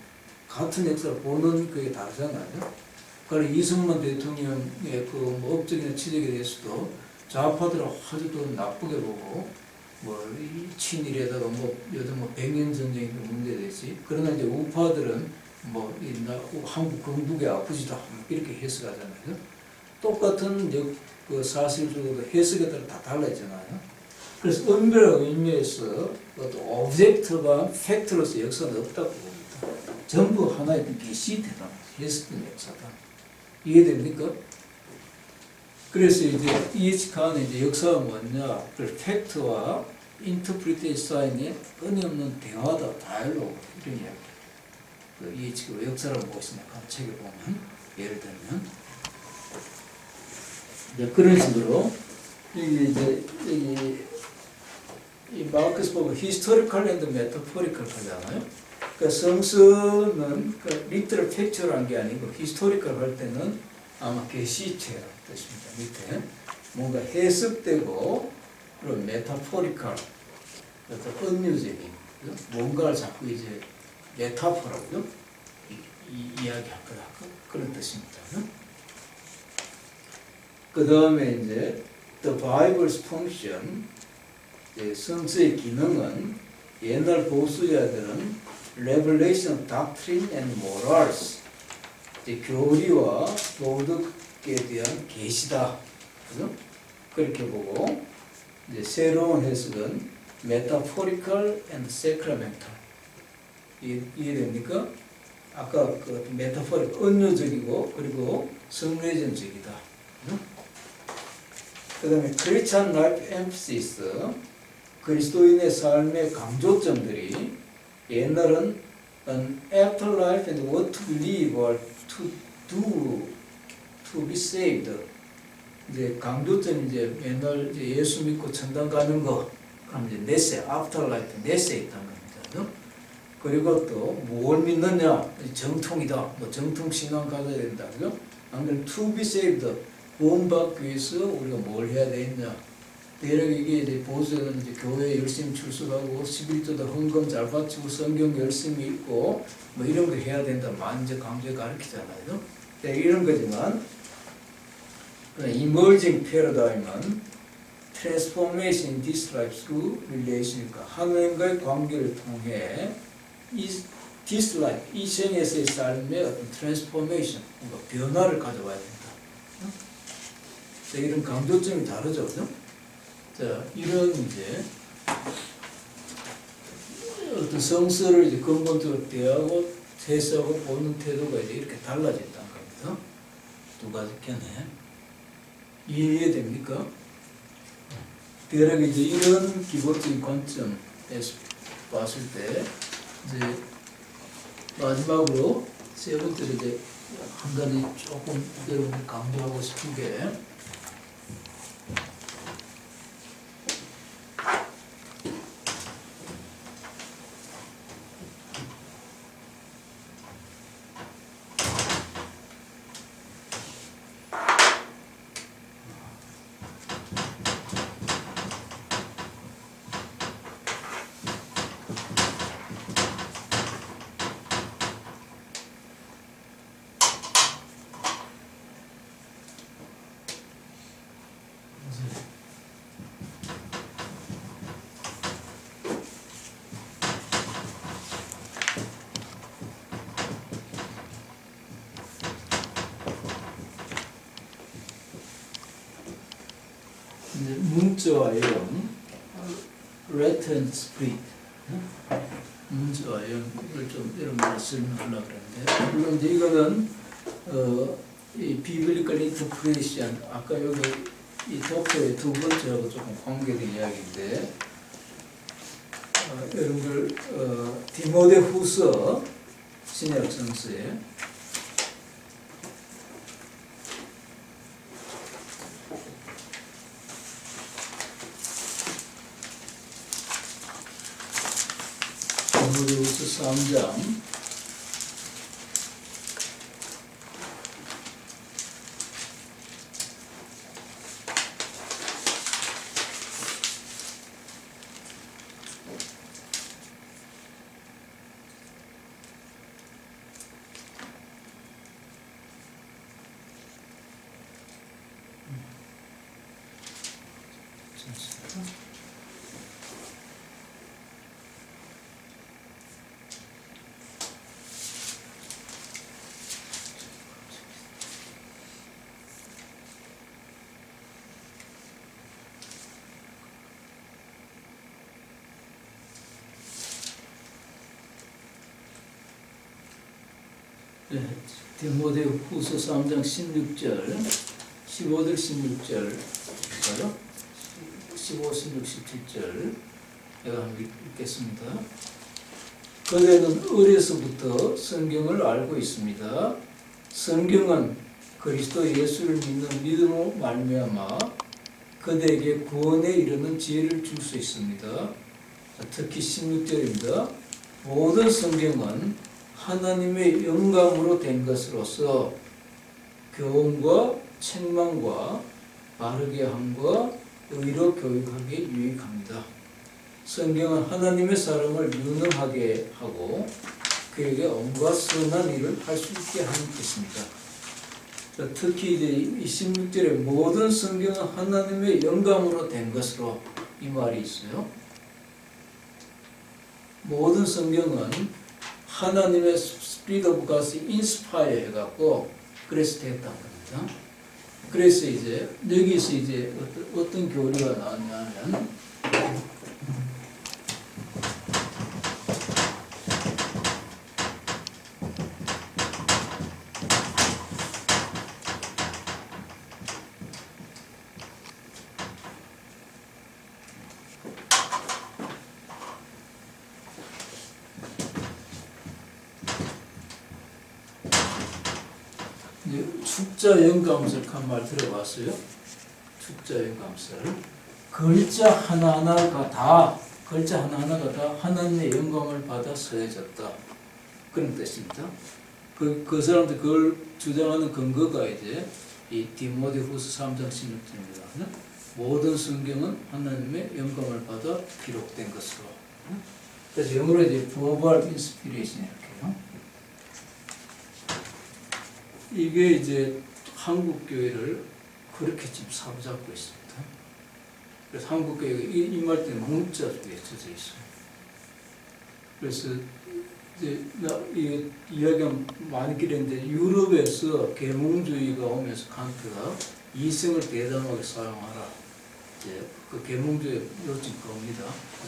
같은 역사를 보는 그게 다르잖아요. 그래서 이승만 대통령의 그 뭐 업적이나 치적에 대해서도 좌파들은 아주 또 나쁘게 보고 뭐 친일에다가 뭐 요즘 뭐 백년 전쟁이 문제되지. 그러나 이제 우파들은 뭐 한국 건국의 아버지다 이렇게 해석하잖아요. 똑같은 그 사실적으로 해석에 따라 다 달라있잖아요. 그래서 엄밀한 의미에서 어떤 오브젝트가 팩트로서 역사는 없다고 봅니다. 전부 하나의 게시되다, 해석된 역사다. 이해됩니까? 그래서 이제 E.H. 카는 이제 역사가 뭐냐, 그 팩트와 인터프리테이션 사이의 끊임없는 대화다, 다이얼로그 이런 이야기. 그 E.H.가 역사를 보고 있으니까 책에 보면 예를 들면 이제 그런 식으로 이게 이제 이 마르크스 보고 히스토리컬 앤드 메타포리컬 하잖아요. 그 성서는 그 리트럴 팩츄얼한 게 아니고 히스토리컬 할 때는 아마 게시체라는 뜻입니다. 밑에 뭔가 해석되고 그리고 메타포리컬, 그래서 은유적인 뭔가를 자꾸 이제 메타포라고요. 이야기할 거다. 그런 뜻입니다. 그 다음에 이제 The Bible's function, 성서의 기능은 옛날 보수자들은 Revelation, Doctrine and Morals, 교리와 도덕에 대한 계시다. 그렇게 보고 이제 새로운 해석은 Metaphorical and Sacramental. 이해됩니까? 아까 그 메타포릭, 은유적이고 그리고 성례전적이다. 그 다음에 Christian Life Emphasis, 그리스도인의 삶의 강조점들이 옛날은 an afterlife and what to believe or to do to be saved. 이제 강조점이 이제 맨날 이제 예수 믿고 천당 가는 거, 그럼 이제 내세, afterlife, 내세 있다는 겁니다. 그리고 또 뭘 믿느냐, 정통이다, 뭐 정통 신앙 가져야 된다, 그죠? 안 그러면 to be saved, 구원받기 위해서 우리가 뭘 해야 되겠냐. 대략 이게 이제 보수자는 이제 교회에 열심히 출석하고 11조도 헌금 잘 바치고 성경 열심히 읽고 뭐 이런 거 해야 된다. 만져 강조해 가르치잖아요. 네, 이런 거지만 emerging paradigm은 transformation in this life through relation이니까 하나님과의 관계를 통해 this life, 이 생에서의 삶의 어떤 transformation, 뭔가 변화를 가져와야 된다. 자, 이런 강조점이 다르죠, 그죠? 자, 이런 이제 어떤 성서를 이제 근본적으로 대하고 해석하고 보는 태도가 이제 이렇게 달라진다는 겁니다. 두 가지 견해. 이해됩니까? 대략 이제 이런 기본적인 관점에서 봤을 때 이제 마지막으로 세 번째로 이제 한 가지 조금 여러분 강조하고 싶은 게 이제 문자와 영, 레트 앤 스프릿, 문자와 영을 좀 여러분들 설명하려고 그러는데, 물론 이제 이거는 이 비블리컬 인터프레이션, 아까 여기 이 도표의 두 번째하고 조금 관계된 이야기인데, 여러분들 디모데후서 신약 성서에 디모데후서 3장 디모데후서 3장 16절, 15절 16절인가요? 15, 16, 17절 내가 한번 읽겠습니다. 그대는 어려서부터 성경을 알고 있습니다. 성경은 그리스도 예수를 믿는 믿음으로 말미암아 그대에게 구원에 이르는 지혜를 줄 수 있습니다. 특히 16절입니다. 모든 성경은 하나님의 영감으로 된 것으로서 교훈과 책망과 바르게 함과 의로 교육하기에 유익합니다. 성경은 하나님의 사람을 유능하게 하고 그에게 온갖 선한 일을 할 수 있게 하는 것입니다. 특히 이제 이 16절에 모든 성경은 하나님의 영감으로 된 것으로 이 말이 있어요. 모든 성경은 하나님의 Spirit of God이 인스파이어 해갖고 그래서 됐다고 합니다. 그래서 이제 여기서 이제 어떤 교리가 나왔냐면 축자 영감설 한 말 들어봤어요? 축자 영감설. 글자 하나하나가 다 하나님의 영감을 받아 쓰여졌다. 그런 뜻입니다. 그 사람들 그걸 주장하는 근거가 이제 이 디모데후서 3장 16절입니다. 모든 성경은 하나님의 영감을 받아 기록된 것으로. 그래서 영어로 이제 verbal inspiration 이렇게 해요. 이게 이제 한국 교회를 그렇게 지금 사로잡고 있습니다. 그래서 한국 교회가 이 말 때문에 문자 속에 젖어 있어요. 그래서 이제 이 이야기가 많이 길었는데 유럽에서 계몽주의가 오면서 칸트가 이성을 대담하게 사용하라. 이제 그 계몽주의 요즘 겁니다.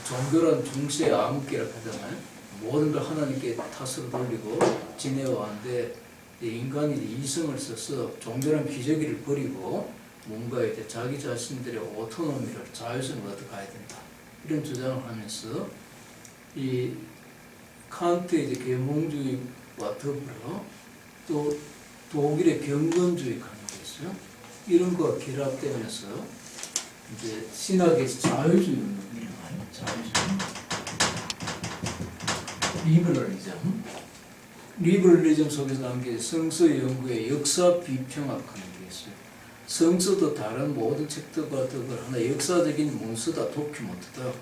종교란 중세의 암흑기라고 하잖아요. 모든 걸 하나님께 탓으로 돌리고 지내왔는데 인간이 이성을 써서 종교란 기저귀를 버리고 뭔가 이제 자기 자신들의 오토노미를 자유성을 얻어가야 된다. 이런 주장을 하면서 이 칸트의 이제 계몽주의와 더불어 또 독일의 경건주의 관계가 있어요. 이런 거와 결합되면서 이제 신학에서 자유주의 운동이 일어나요. 자유주의. 리버럴리즘 속에서 나온 게 성서 연구의 역사 비평학하는 게 있어요. 성서도 다른 모든 책들과 더불어 하나 역사적인 문서다, 도큐멘트다.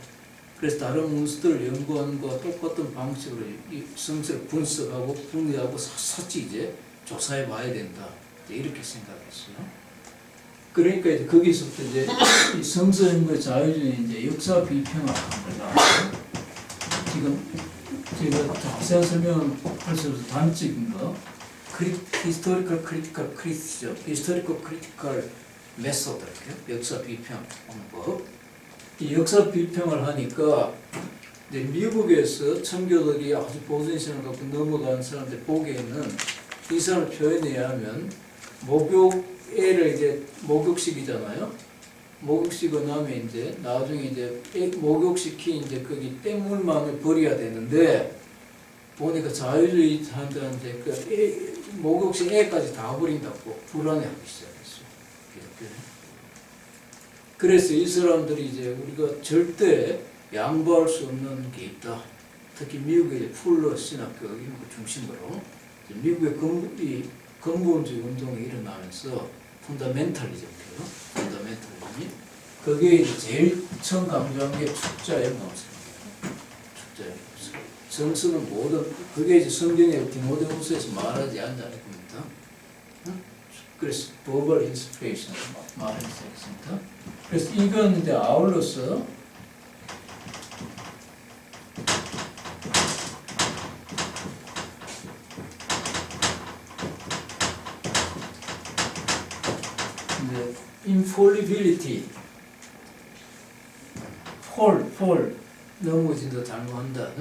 그래서 다른 문서들을 연구하는 것과 똑같은 방식으로 이 성서를 분석하고 분리하고 샅샅이 이제 조사해 봐야 된다. 이렇게 생각했어요. 그러니까 이제 거기서부터 이제 이 성서 연구의 자유주의 이제 역사 비평학하는 거다. 지금 제가 자세한 설명을 할 수 없어서 단적인 거, 히스토리컬 크리티컬 크리티죠. 히스토리컬 크리티컬 메소드랄게요. 역사 비평 방법. 이 역사 비평을 하니까 이제 미국에서 청교도들이 아주 보존신을 갖고 넘어간 사람들 보기에는 이 사람을 표현해야 하면 목욕애를 이제 목욕시키잖아요. 목욕시키고 나면 이제 나중에 이제 목욕시킨 이제 거기 땡물망을 버려야 되는데 보니까 자유주의 사람들한테 그 목욕시 애까지 다 버린다고 불안해하기 시작했어요. 그래서 이 사람들이 이제 우리가 절대 양보할 수 없는 게 있다. 특히 미국의 풀러 신학교 이런 거 중심으로 미국의 근본주의 운동이 일어나면서 펀더멘탈리즘이에요. 펀더멘탈리즘이 그게 이제 제일 처음 강조한 게 축자의 영감성입니다. 축자의 영감성. 성서는 모든 그게 이제 성경의 디모데후서에서 말하지 않는 겁니다. 그래서 버벌 인스피레이션 말하기 시작했습니다. 그래서 이건 이제 아울러서 infallibility, fall 넘어진다 잘못한다,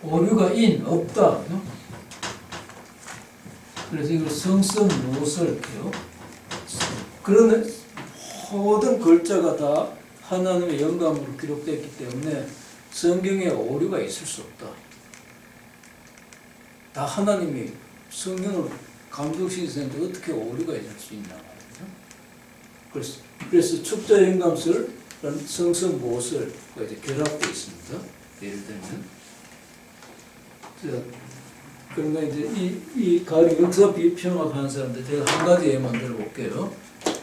오류가 없다. 그래서 이걸 성성 무엇을 해요? 그러는 모든 글자가 다 하나님의 영감으로 기록되었기 때문에 성경에 오류가 있을 수 없다. 다 하나님이 성경을 감독시키는데 어떻게 오류가 있을 수 있나 말이죠. 그래서 축자 영감설 성성 무엇을 이제 결합되어 있습니다. 예를 들면 그러니까 이제 이 가령 역사 비평학하는 사람들 제가 한 가지 예만 들어볼게요.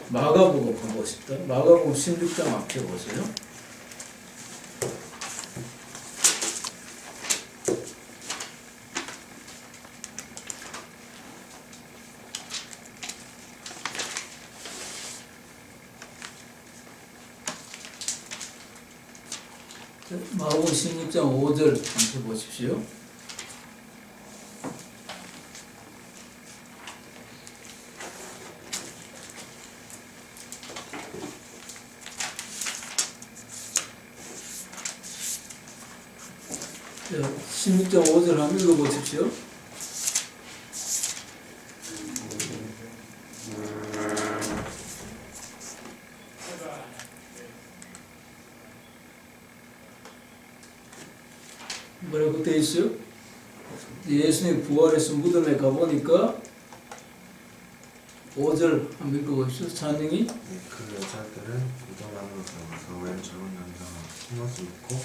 마가복음 한번 보십시다. 마가복음 16장 앞에 보세요. 마가복음 16장 5절 한번 보십시오. 자, 16장 5절 한번 읽어보십시오. 뭐라고 되어 있어요? 예수님 부활해서 무덤에 가보니까 5절 한번 읽어보십시오. 찬영이 그 여자들은 무덤 안으로 들어가서 왼 젊은 남자가 숨어서 있고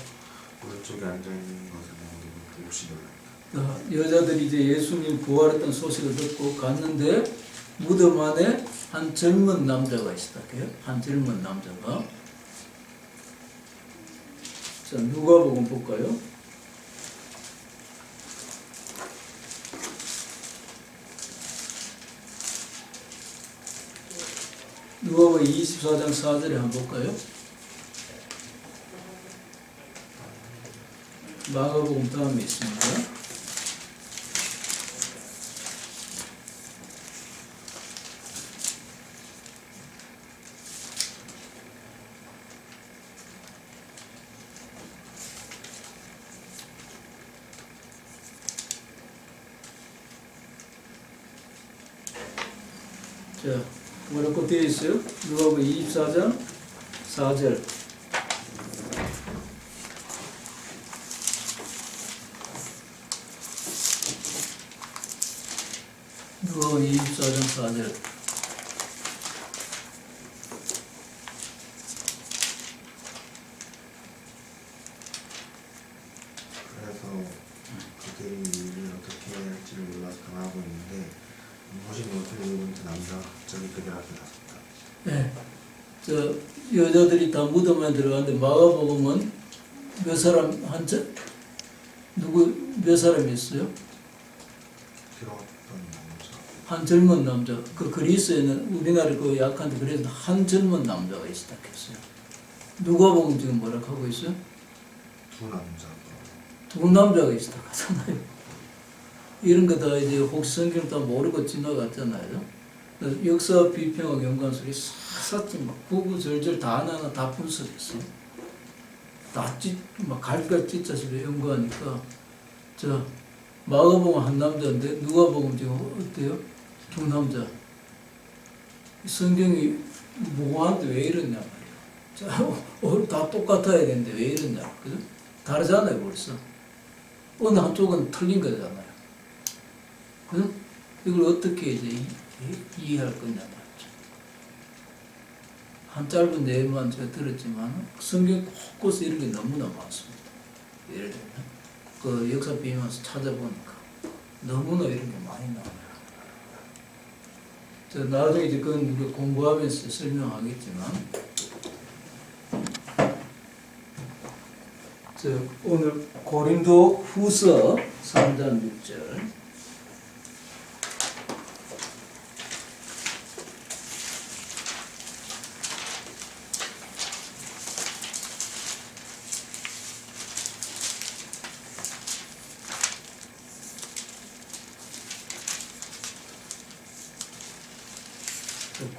오른쪽에 앉아있는 것을 보고 몹시 놀랐다. 여자들이 이제 예수님 부활했던 소식을 듣고 갔는데 무덤 안에 한 젊은 남자가 있었다. 한 젊은 남자가. 자, 누가복음 볼까요? 누가복음 24장 4절에 한번 볼까요? 마가복음 다음에 있습니다. 자, 뭐라고 되어 있어요? 누가복음 24장 4절. 누가복음 24장 4절. 그래서 그들이 일을 어떻게 해야 할지를 몰라서 당하고 있는데 무엇이 옷을 입은 그 남자가 갑자기 그들 앞에 나섰다. 네. 저 여자들이 다 무덤에 들어갔는데 마가복음은 몇 사람 몇 사람이 있어요? 들어갔던 남자. 한 젊은 남자. 그 그리스에는 우리나라 그 약한데 그래서 한 젊은 남자가 있었다 했어요. 누가복음 지금 뭐라고 하고 있어요? 두 남자가. 두 남자가 있었다 하잖아요. 이런 거 다 이제 혹시 성경 다 모르고 지나갔잖아요. 그래서 역사 비평학 연구원술이 샅샅이 막 구구절절 다 하나하나 다 분석했어요. 막 갈갈 찢자식으로 연구하니까 저 마가복음 한 남자인데 누가복음 지금 어때요? 두 남자. 성경이 무고한데 왜 이러냐 말이에요. 자, 다 똑같아야 되는데 왜 이러냐. 그죠? 다르잖아요, 벌써. 어느 한쪽은 틀린 거잖아요. 그죠? 이걸 어떻게 이제 이해할 거냐 말이죠. 한 짧은 내용만 제가 들었지만 성경 곳곳에 이런 게 너무나 많습니다. 예를 들면 그 역사 비밀에서 찾아보니까 너무나 이런 게 많이 나와요. 저 나중에 이제 그건 공부하면서 설명하겠지만, 저 오늘 고린도 후서 3장 6절.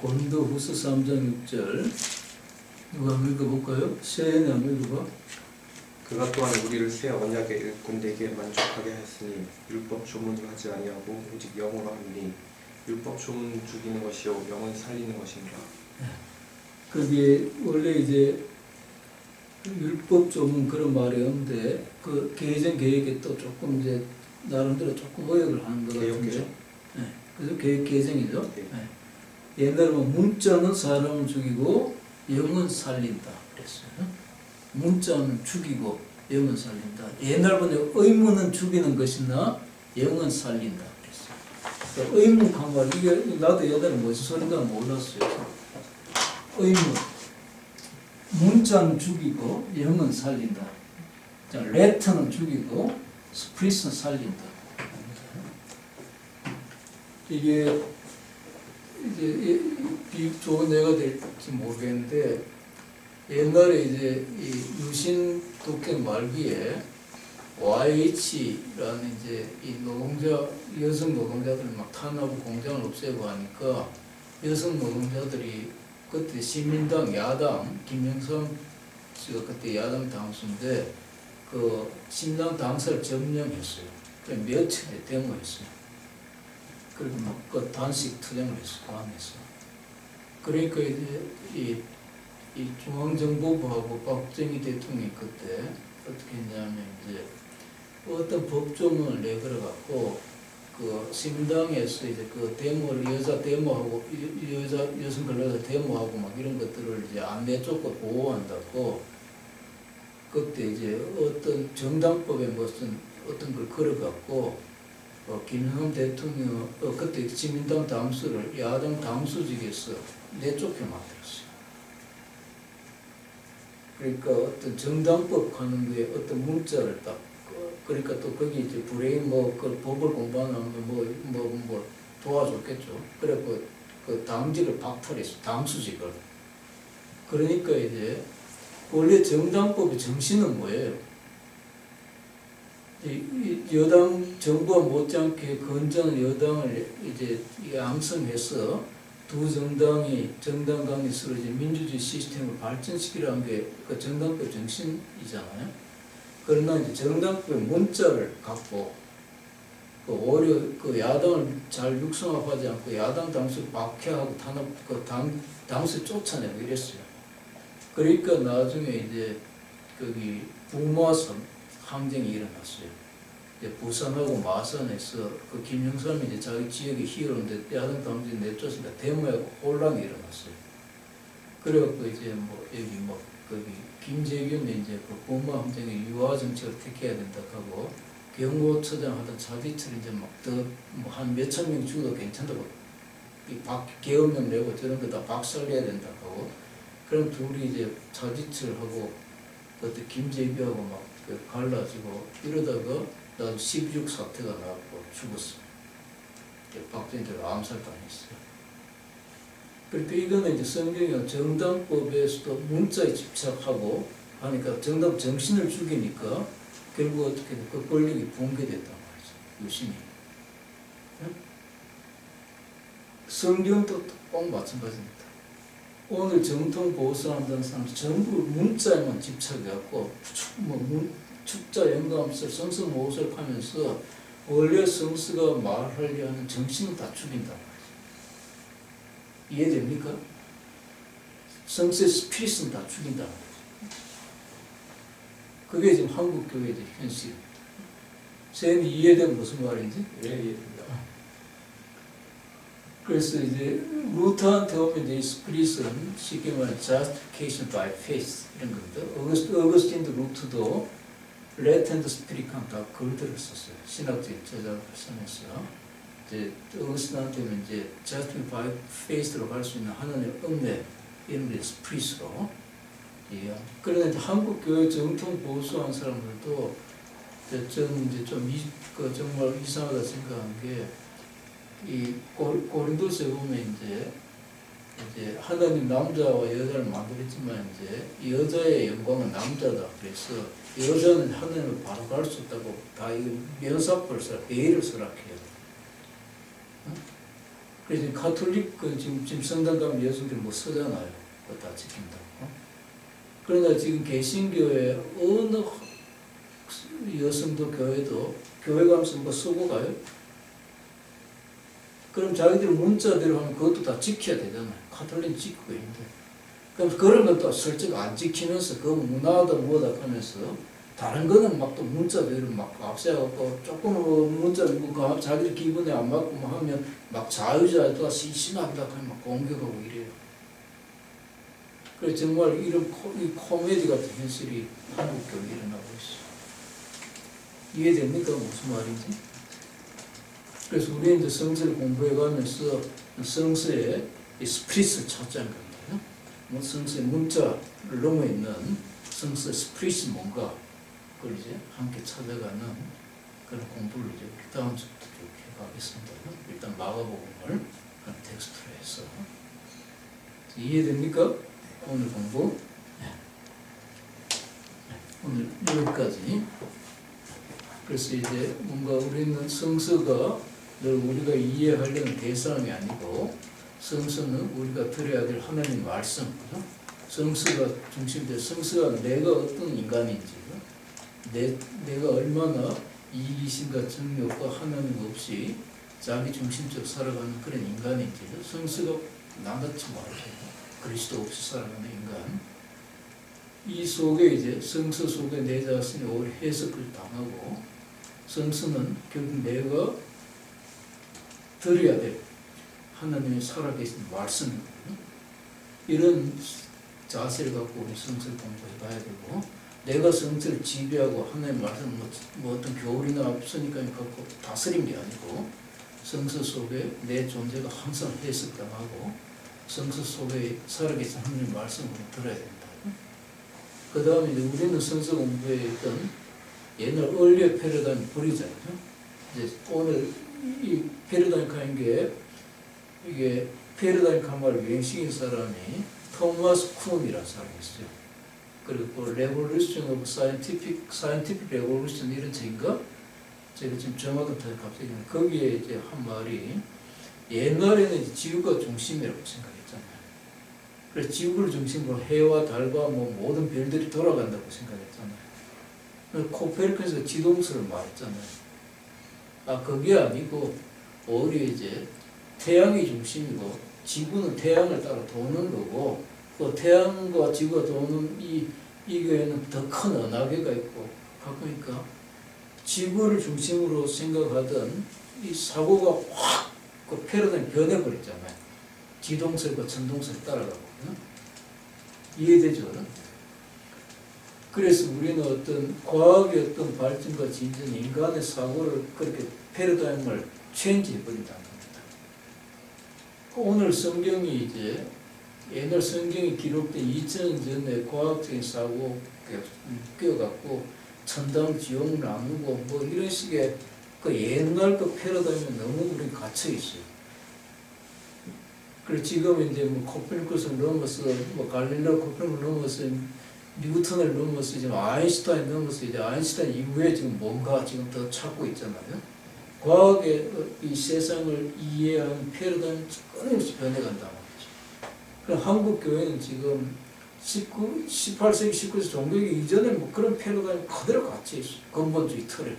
고린도 후서 3장 6절 누가 한번 읽어볼까요? 세연이 한번 읽어봐. 그가 또한 우리를 새 언약의 일꾼되게 만족하게 하였으니 율법 조문을 하지 아니하고 오직 영으로 하니 율법 조문 죽이는 것이요 영은 살리는 것인가. 그게 원래 이제 율법 조문 그런 말이 없는데 그 개정 계획에 또 조금 이제 나름대로 조금 의역을 하는 것 같은데. 개혁이죠? 네, 그래서 개정이죠. 네. 네. 옛날에 문자는 사람을 죽이고 영은 살린다 그랬어요. 문자는 죽이고 영은 살린다. 옛날보다 의문은 죽이는 것이나 영은 살린다 그랬어요. 그러니까 의문 한 말, 이게 나도 옛날에 무슨 소리인가 몰랐어요. 의문, 문자는 죽이고 영은 살린다. 자, 레터는 죽이고 스프리스는 살린다. 이게 이제 좋은 예가 될지 모르겠는데, 옛날에 이제 이 유신 독재 말기에 YH라는 이제 이 노동자, 여성 노동자들 막 탄압하고 공장을 없애고 하니까 여성 노동자들이 그때 시민당 야당 김영삼 씨가 그때 야당 당수인데 그 신당 당사를 점령했어요. 그래 며칠에 데모했어요. 그리고 막 그 단식 투쟁을 했어, 포함해서. 그러니까 이제 이 중앙정보부하고 박정희 대통령이 그때 어떻게 했냐면 이제 어떤 법조문을 내걸어갖고 그 시민당에서 이제 그 데모를 여자 데모하고 여성 근로자 데모하고 막 이런 것들을 이제 안 내쫓고 보호한다고 그때 이제 어떤 정당법에 무슨 어떤 걸 걸어갖고 김영삼 대통령 그때 시민당 당수를 야당 당수직에서 내쫓게 만들었어요. 그러니까 어떤 정당법 하는 게 어떤 문자를 딱 그러니까 또 거기 이제 불행히 그 법을 공부하면 뭐 도와줬겠죠. 그래 그 당직을 박탈했어, 당수직을. 그러니까 이제 원래 정당법의 정신은 뭐예요? 이 여당 정부와 못지않게 건전한 여당을 이제 양성해서 두 정당이 정당 간에 서로 이제 민주주의 시스템을 발전시키라는 게 그 정당법 정신이잖아요. 그러나 이제 정당법의 문자를 갖고 오히려 그 야당을 잘 육성하지 않고 야당 당수를 박해하고 탄압 당수 쫓아내고 이랬어요. 그러니까 나중에 이제 거기 부모선 항쟁이 일어났어요. 이제 부산하고 마산에서 그 김영삼이 이제 자기 지역의 히어로인데 야당 당수를 내쫓으니까 데모하고 혼란이 일어났어요. 그래갖고 이제 여기 거기 김재균이 이제 그 부모 항쟁의 유화 정책을 택해야 된다 하고 경호처장 하던 차디철이 이제 막 더 한 몇천 명 죽어도 괜찮다고 계엄령 내고 저런 거 다 박살내야 된다 하고 그럼 둘이 이제 차디철하고 그때 김재규하고 막 갈라지고 이러다가 나도 16 사태가 나왔고 죽었어. 박정희가 암살당했어요. 그러니까 이거는 이제 성경이 정당법에서도 문자에 집착하고 하니까 정당 정신을 죽이니까 결국 어떻게 그 권력이 붕괴됐단 말이죠. 유신이. 성경도 꼭 마찬가지입니다. 오늘 정통 보수한다는 사람 전부 문자에만 집착해갖고 축자 영감설 성서 모호설 하면서 원래 성서가 말하려 하는 정신은 다 죽인단 말이죠. 이해됩니까? 성서의 스피릿은 다 죽인단 말이죠. 그게 지금 한국 교회의 현실. 쌤이 이해되면 무슨 말인지? 예, 이해됩니다. 그래서 이제 루터한테 오면 이제 스피릿은 쉽게 말하면 justification by faith 이런 겁니다. 어거스틴도 루터도 let and spirit한 다 글들을 썼어요. 신학적 저작을 쓰면서 이제 어거스틴한테 오면 이제 justified by faith로 갈 수 있는 하나님의 은혜 이런 게 스피릿으로. 예. 그런데 이제 한국 교회 정통 보수한 사람들도 저는 이제 좀 정말 이상하다 생각한 게 이 고린도서에 보면 이제 하나님 남자와 여자를 만들었지만 이제 여자의 영광은 남자다. 그래서 여자는 하나님을 바로 갈 수 없다고 다 이거 면사포를 써라, 베일을 서락해요. 그래서 가톨릭은 지금 성당 가면 여성들 뭐 쓰잖아요. 그거 다 지킨다고. 그러나 지금 개신교회 어느 여성도 교회도 교회 가면서 뭐 쓰고 가요? 그럼 자기들 문자대로 하면 그것도 다 지켜야 되잖아요. 가톨릭 지키고 있는데. 그럼 그런 것도 슬쩍 안 지키면서 그 문화다 뭐다 하면서 다른 거는 막 또 문자대로 막 앞세워갖고 조금 문자 뭐 자기들 기분에 안 맞고 뭐 하면 막 자유자유다 심하다 하면 막 공격하고 이래요. 그래서 정말 이런 이 코미디 같은 현실이 한국 교회에 일어나고 있어요. 이해됩니까? 무슨 말인지? 그래서 우리는 이제 성서를 공부해가면서 성서의 스피릿을 찾자는 겁니다. 뭐 성서의 문자를 넘어 있는 성서의 스피릿이 뭔가 그걸 이제 함께 찾아가는 그런 공부를 이제 다음 주부터 쭉 해가겠습니다. 일단 마가복음을 그런 텍스트로 해서 이해됩니까? 오늘 공부 네. 오늘 여기까지. 그래서 이제 뭔가 우리는 성서가 늘 우리가 이해하려는 대상이 아니고 성서는 우리가 들어야 될 하나님 말씀, 그죠? 성서가 중심돼. 성서가 내가 어떤 인간인지, 내가 얼마나 이기심과 정욕과 하나님 없이 자기 중심적으로 살아가는 그런 인간인지, 성서가 나같이 말해요. 그리스도 없이 살아가는 인간. 이 속에 이제 성서 속에 내 자신이 오히려 해석을 당하고 성서는 결국 내가 들어야 될 하나님의 살아계신 말씀이거든요. 이런 자세를 갖고 우리 성서를 공부해 봐야 되고 내가 성서를 지배하고 하나님의 말씀 뭐 어떤 교리나 선입관을 갖고 다스린 게 아니고 성서 속에 내 존재가 항상 해석당하고 성서 속에 살아계신 하나님의 말씀을 들어야 된다. 그 다음에 우리는 성서 공부에 있던 옛날 얼리어 패러다임 버리잖아요. 이제 오늘 이 패러다임 하는 게 이게 패러다임 강화를 유행시킨 사람이 토마스 쿤이라는 사람이 있어요. 그리고 레볼루션 오브 사이언티픽 레볼루션 이런 책인가? 제가 지금 정확한 타입 갑자기 거기에 이제 한 말이 옛날에는 이제 지구가 중심이라고 생각했잖아요. 그래서 지구를 중심으로 해와 달과 뭐 모든 별들이 돌아간다고 생각했잖아요. 코페르니쿠스가 지동설을 말했잖아요. 아, 그게 아니고 오히려 이제 태양이 중심이고 지구는 태양을 따라 도는 거고 그 태양과 지구가 도는 이 교회는 더 큰 은하계가 있고 그러니까 지구를 중심으로 생각하던 이 사고가 확 그 패러다임이 변해버렸잖아요. 지동설과 천동설 따라가고 이해되죠? 그래서 우리는 어떤 과학의 어떤 발전과 진전, 인간의 사고를 그렇게 패러다임을 체인지해버린다는 겁니다. 오늘 성경이 이제 옛날 성경이 기록된 2000년 전에 과학적인 사고 껴갖고 천당, 지옥 나누고 뭐 이런 식의 그 옛날 그 패러다임에 너무 우리 갇혀 있어요. 그리고 지금 이제 뭐 코페르니쿠스를 넘어서 뭐 갈릴레오 코페르니쿠스를 넘어서 뉴턴을 넘어서 지금 아인슈타인 넘어서 이제 아인슈타인 이후에 지금 뭔가 지금 더 찾고 있잖아요. 과학의 이 세상을 이해하는 패러다임이 끊임없이 변해간다는 거죠. 그럼 한국 교회는 지금 18세기, 19세기 종교기 이전에 뭐 그런 패러다임이 그대로 갇혀 있어요. 근본주의 틀에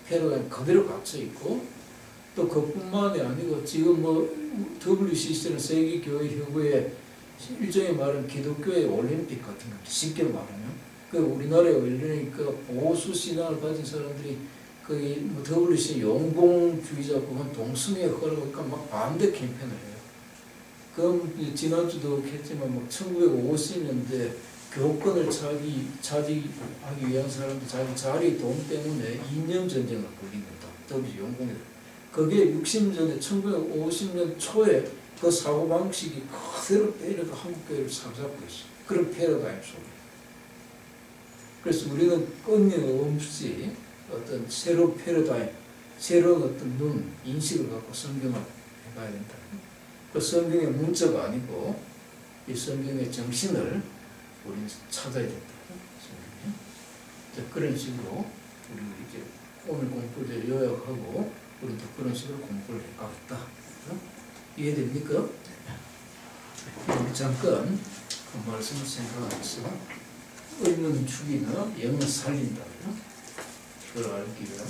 패러다임이 그대로 갇혀 있고, 또 그뿐만이 아니고 지금 뭐 WCC는 세계교회협의회 일종의 말은 기독교의 올림픽 같은 거, 쉽게 말하면 그 우리나라에 올리니까 보수 신앙을 가진 사람들이 그 WC 용봉주의자 그건 동성애 허락하니까 막 반대 캠페인을 해요. 그럼 지난주도 했지만 막 1950년대 교권을 차지하기 위한 사람들 자기 자리 돈 때문에 이념 전쟁을 벌인 거다. WC 용봉에. 그게 60년대 1950년 초에 그 사고방식이 그대로 때려서 한국교회를 사로잡고 있어요. 그런 패러다임 속에. 그래서 우리는 끊임없이 어떤 새로운 패러다임, 새로운 어떤 눈, 인식을 갖고 성경을 해봐야 된다. 그 성경의 문자가 아니고 이 성경의 정신을 우리는 찾아야 된다. 그런 식으로 우리 이제 오늘 공부를 요약하고 우리도 그런 식으로 공부를 해가겠다. 이해됩니까? 잠깐 그 말씀을 생각하면서 의문 죽이나 영을 살린다. 그걸 알기 위한